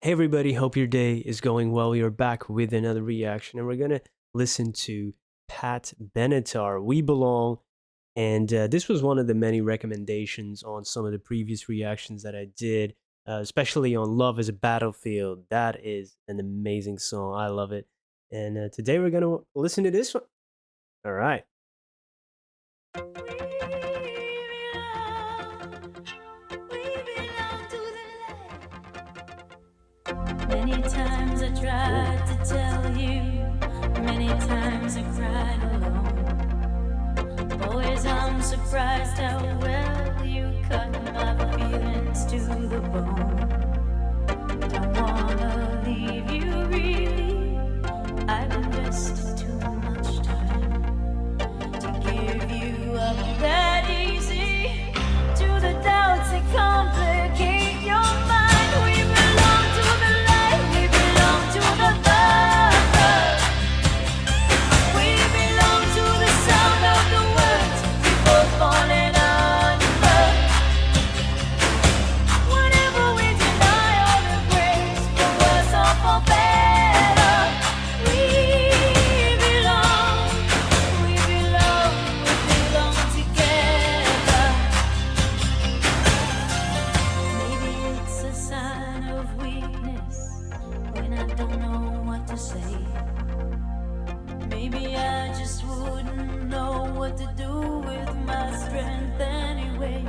Hey everybody, hope your day is going well. We are back with another reaction and we're going to listen to Pat Benatar, We Belong. And this was one of the many recommendations on some of the previous reactions that I did, especially on Love is a Battlefield. That is an amazing song. I love it. And today we're going to listen to this one. All right. Many times I Ooh. tried to tell you, many times I cried alone. Always I'm surprised how well you cut my feelings to the bone. Don't wanna leave you really, I've invested too much time to give you up that easy. To the doubts that complicate your mind, we belong to the light, we belong to the thunder, we belong to the sound of the words we both falling under. Whenever we deny all the grace, for worse or for better, we belong, we belong, we belong together. Maybe it's a sign of weakness when I don't know what to say. Maybe I just wouldn't know what to do with my strength anyway.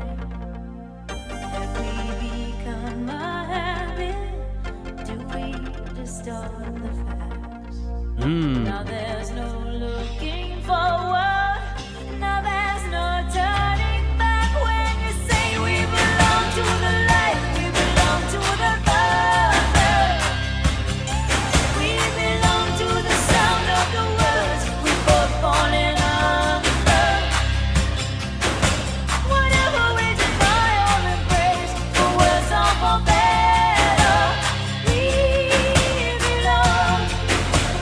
Have we become a habit? Do we distort the facts? Now Mm. there's no looking forward. Now there's no turning back when you say we belong to the light, we belong to the thunder, we belong to the sound of the words we both falling under. Whatever we deny or embrace, for worse or for better, we belong,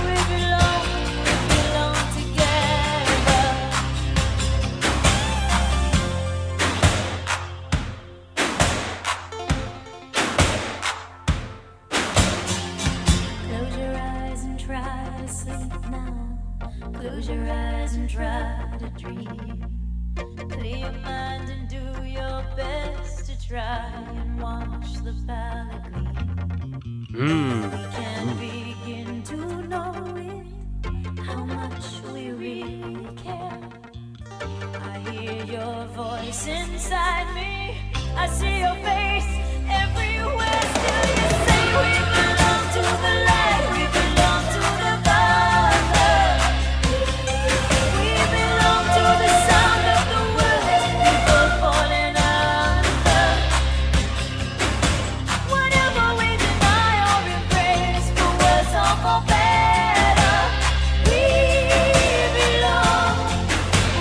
we belong, we belong together. Close your eyes and try to sleep now. Close your eyes and try to dream. Clear your mind and do your best to try and wash the palate clean. Mm. We can Mm. begin to know it, how much we really care. I hear your voice inside me, I see your face everywhere. Still you say we belong to the light, we belong to the thunder, we belong to the sound of the words we both falling under. Whatever we deny or embrace, for worse or for better, we belong,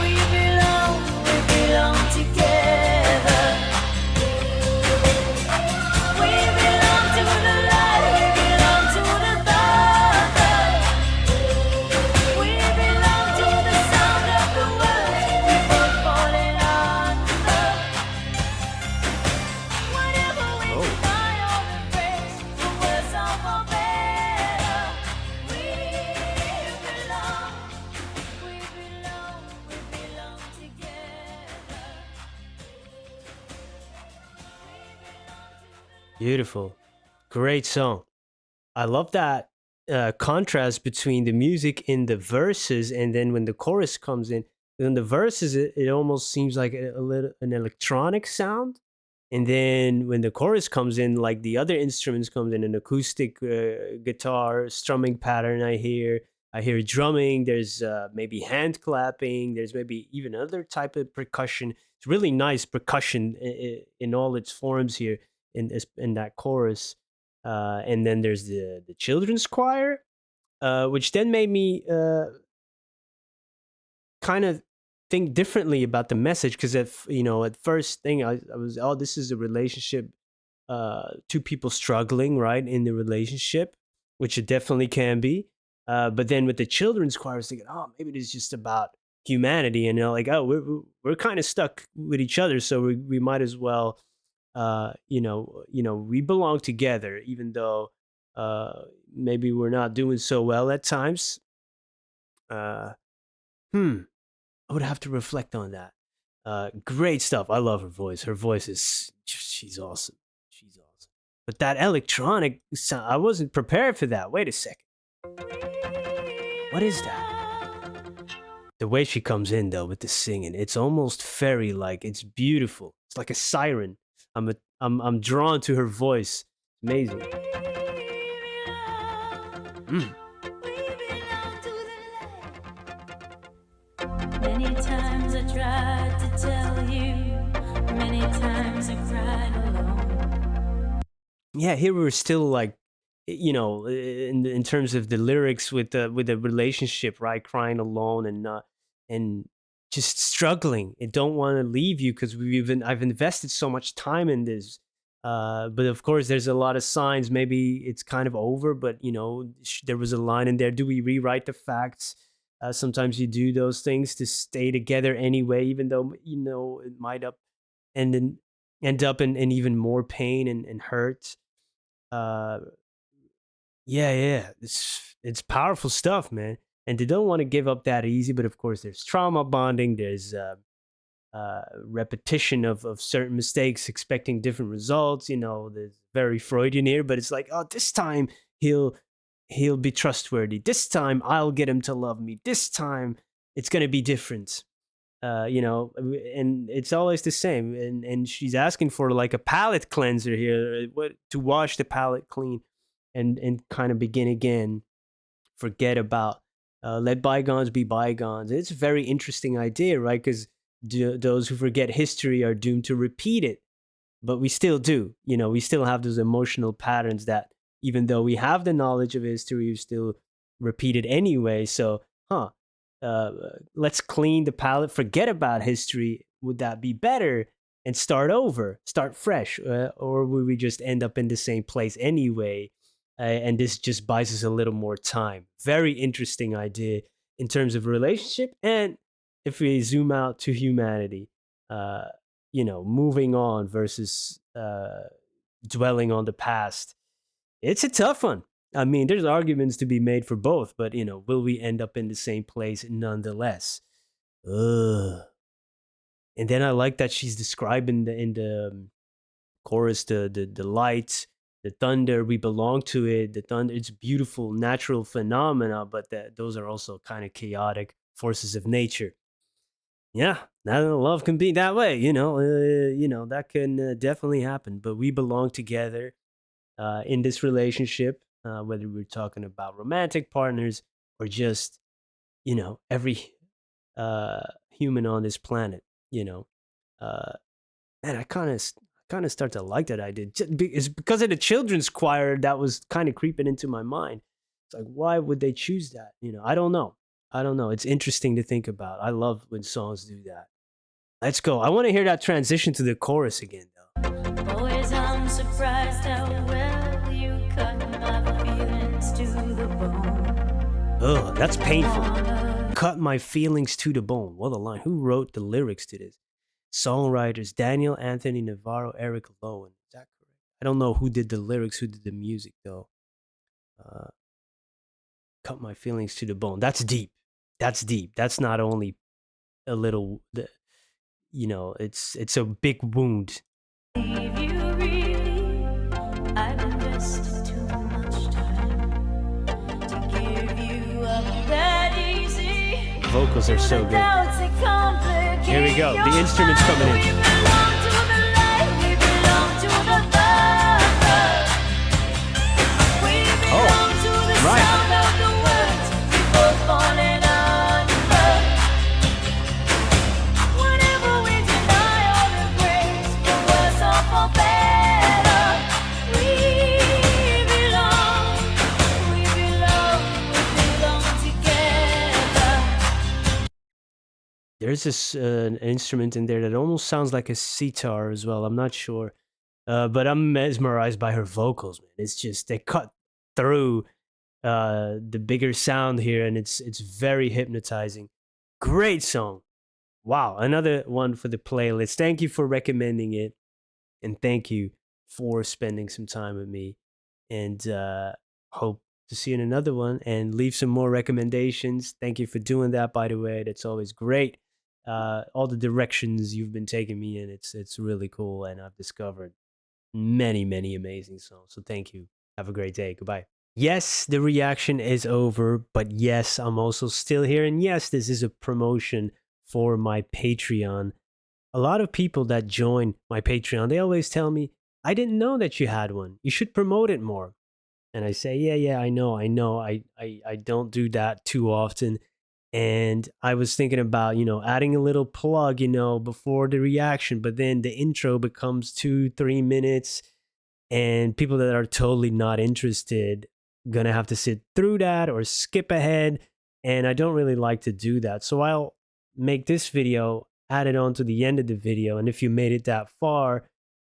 we belong, we belong together. We belong to the light, we belong to the thunder, we belong to the sound of the words we both falling under. Whatever we Oh. deny or embrace, for worse or for better, we belong, we belong, we belong together. Beautiful. Great song. I love that contrast between the music in the verses and then when the chorus comes in. In the verses, it almost seems like a little an electronic sound, and then when the chorus comes in, like the other instruments comes in, an acoustic guitar strumming pattern. I hear drumming. There's maybe hand clapping. There's maybe even other type of percussion. It's really nice percussion in all its forms here in that chorus, and then there's the children's choir, which then made me kind of think differently about the message because at first thing I was, oh, this is a relationship, two people struggling right in the relationship, which it definitely can be. But then with the children's choir, I was thinking, oh, maybe it is just about humanity, and like, oh, we're kind of stuck with each other, so we might as well, we belong together, even though Uh, Maybe we're not doing so well at times. Uh, hmm. I would have to reflect on that. Great stuff. I love her voice. Her voice is she's awesome. She's awesome. But that electronic sound, I wasn't prepared for that. Wait a second. What is that? The way she comes in though with the singing, it's almost fairy like. It's beautiful. It's like a siren. I'm drawn to her voice. Amazing. Mm. Many times I tried to tell you, many times I cried alone. Yeah, here we're still like, in terms of the lyrics with the relationship, right? Crying alone and not and just struggling and don't want to leave you because I've invested so much time in this. But of course, there's a lot of signs. Maybe it's kind of over, but there was a line in there. Do we rewrite the facts? Sometimes you do those things to stay together anyway, even though it might and then end up in even more pain and hurt. uh yeah, yeah, it's powerful stuff, man. And they don't want to give up that easy, but of course there's trauma bonding, there's repetition of certain mistakes, expecting different results. There's very Freudian here, but it's like, oh, this time he'll he'll be trustworthy, this time I'll get him to love me, this time it's going to be different. And it's always the same. And she's asking for like a palate cleanser here, what to wash the palate clean, and kind of begin again. Forget about, let bygones be bygones. It's a very interesting idea, right? Because those who forget history are doomed to repeat it, but we still do. We still have those emotional patterns that, even though we have the knowledge of history, we still repeat it anyway. So, huh? Uh, let's clean the palette. Forget about history. Would that be better? And start over, start fresh, or will we just end up in the same place anyway? And this just buys us a little more time. Very interesting idea in terms of relationship, and if we zoom out to humanity. Uh, moving on versus dwelling on the past. It's a tough one. I mean, there's arguments to be made for both, but will we end up in the same place nonetheless? Ugh. And then I like that she's describing in the chorus the light, the thunder. We belong to it. The thunder. It's beautiful, natural phenomena, but those are also kind of chaotic forces of nature. Yeah, not love can be that way. That can definitely happen. But we belong together in this relationship, whether we're talking about romantic partners or just every human on this planet. You know, uh, and I kind of start to like that idea. It's because of the children's choir that was kind of creeping into my mind. It's like, why would they choose that? I don't know. I don't know. It's interesting to think about. I love when songs do that. Let's go. I want to hear that transition to the chorus again, though. Always I'm surprised how well you cut my feelings to the bone. Ugh, that's painful. Cut my feelings to the bone. What a line. Who wrote the lyrics to this? Songwriters Daniel Anthony Navarro, Eric Lowen. Is that correct? I don't know who did the lyrics, who did the music, though. Uh, Cut my feelings to the bone. That's deep. That's deep. That's not only a little, it's a big wound. Leave you really, I've invested too much time to give you up that easy. Vocals are so good. Here we go. The instruments coming in. We belong to the light, we belong to the love. We belong to the right. sound of the words before falling under. Whenever we deny all the grace, for worse or for better, we belong, we belong, we belong together. There's this an instrument in there that almost sounds like a sitar as well. I'm not sure. But I'm mesmerized by her vocals, man. It's just they cut through the bigger sound here, and it's very hypnotizing. Great song. Wow, another one for the playlist. Thank you for recommending it, and thank you for spending some time with me. And hope to see you in another one and leave some more recommendations. Thank you for doing that, by the way. That's always great. All the directions you've been taking me in, it's really cool, and I've discovered many, many amazing songs. So thank you. Have a great day. Goodbye. Yes, the reaction is over, but yes, I'm also still here. And yes, this is a promotion for my Patreon. A lot of people that join my Patreon, they always tell me, I didn't know that you had one. You should promote it more. And I say, yeah, yeah, I know. I don't do that too often. And I was thinking about, adding a little plug, before the reaction, but then the intro becomes 2, 3 minutes, and people that are totally not interested gonna have to sit through that or skip ahead, and I don't really like to do that. So I'll make this video, add it on to the end of the video, and if you made it that far,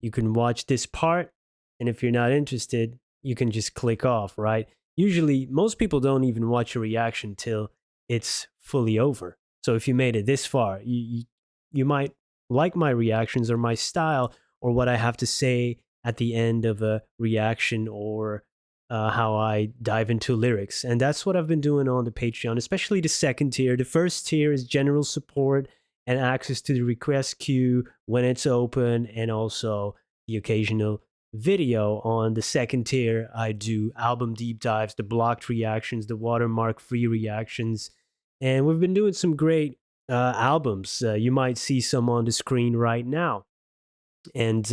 you can watch this part, and if you're not interested, you can just click off, right? Usually most people don't even watch a reaction till it's fully over. So if you made it this far, you might like my reactions or my style or what I have to say at the end of a reaction, or how I dive into lyrics. And that's what I've been doing on the Patreon, especially the second tier. The first tier is general support and access to the request queue when it's open, and also the occasional video. On the second tier, I do album deep dives, the blocked reactions, the watermark free reactions. And we've been doing some great albums. You might see some on the screen right now. And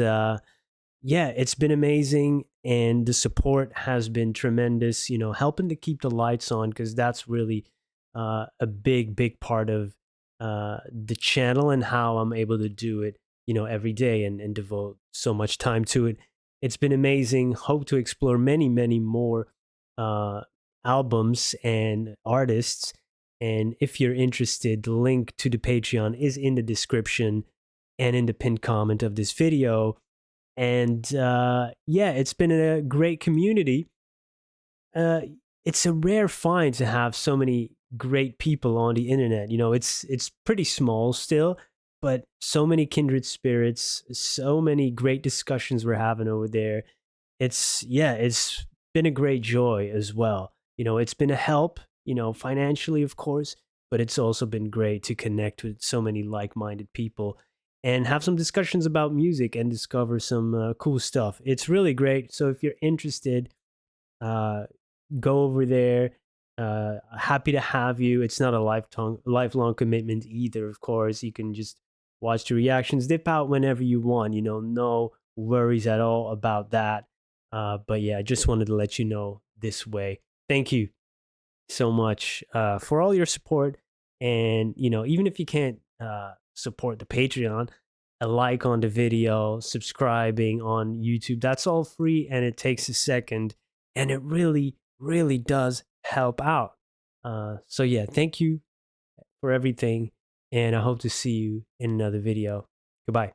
yeah, it's been amazing, and the support has been tremendous, helping to keep the lights on, because that's really a big, big part of the channel and how I'm able to do it, every day, and devote so much time to it. It's been amazing. Hope to explore many, many more uh, albums and artists. And if you're interested, the link to the Patreon is in the description and in the pinned comment of this video. And yeah, it's been a great community. uh, it's a rare find to have so many great people on the internet. It's pretty small still, but so many kindred spirits, so many great discussions we're having over there. It's been a great joy as well. It's been a help, financially, of course, but it's also been great to connect with so many like-minded people and have some discussions about music and discover some cool stuff. It's really great. So if you're interested, uh, go over there. Happy to have you. It's not a lifelong commitment either. Of course, you can just watch the reactions, dip out whenever you want. No worries at all about that. But yeah, I just wanted to let you know this way. Thank you so much for all your support. And even if you can't support the Patreon, a like on the video, subscribing on YouTube, that's all free, and it takes a second, and it really, really does help out. So yeah, thank you for everything, and I hope to see you in another video. Goodbye.